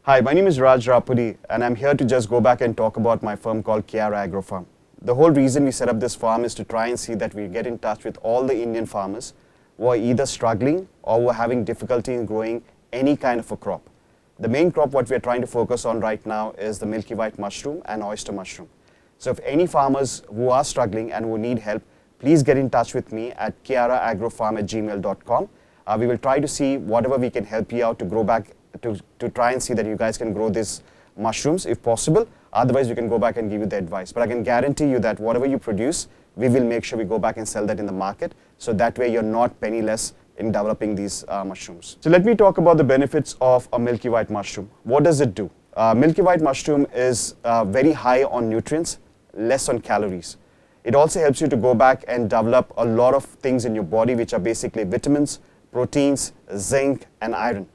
Hi, my name is Raj Rapudi and I'm here to just go back and talk about my firm called Kiara Agro Farm. The whole reason we set up this farm is to try and see that we get in touch with all the Indian farmers who are either struggling or who are having difficulty in growing any kind of a crop. The main crop what we are trying to focus on right now is the milky white mushroom and oyster mushroom. So if any farmers who are struggling and who need help, please get in touch with me at kiaraagrofarm@gmail.com. We will try to see whatever we can help you out to grow back, to try and see that you guys can grow these mushrooms if possible. Otherwise, we can go back and give you the advice. But I can guarantee you that whatever you produce, we will make sure we go back and sell that in the market. So that way you're not penniless in developing these mushrooms. So let me talk about the benefits of a milky white mushroom. What does it do? Milky white mushroom is very high on nutrients, less on calories. It also helps you to go back and develop a lot of things in your body, which are basically vitamins, proteins, zinc, and iron.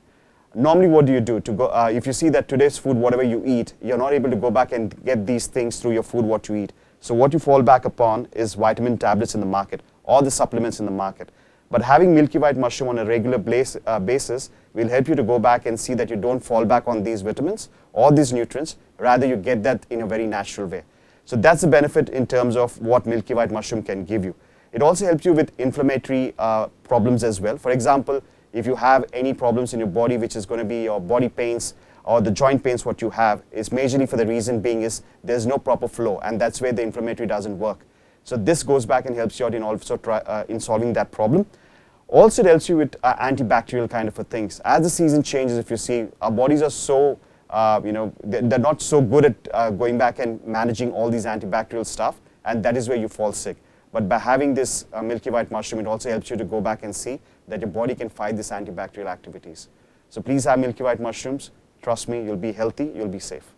Normally, what do you do? If you see that today's food, whatever you eat, you're not able to go back and get these things through your food, what you eat. So what you fall back upon is vitamin tablets in the market or the supplements in the market. But having milky white mushroom on a regular basis will help you to go back and see that you don't fall back on these vitamins or these nutrients. Rather, you get that in a very natural way. So that's the benefit in terms of what milky white mushroom can give you. It also helps you with inflammatory problems as well. For example, if you have any problems in your body, which is going to be your body pains or the joint pains, what you have is majorly for the reason being is there's no proper flow, and that's where the inflammatory doesn't work. So this goes back and helps you out in also in solving that problem. Also, it helps you with antibacterial kind of things. As the season changes, if you see, our bodies are so, they're not so good at going back and managing all these antibacterial stuff, and that is where you fall sick. But by having this milky white mushroom, it also helps you to go back and see that your body can fight these antibacterial activities. So please have milky white mushrooms. Trust me, you'll be healthy, you'll be safe.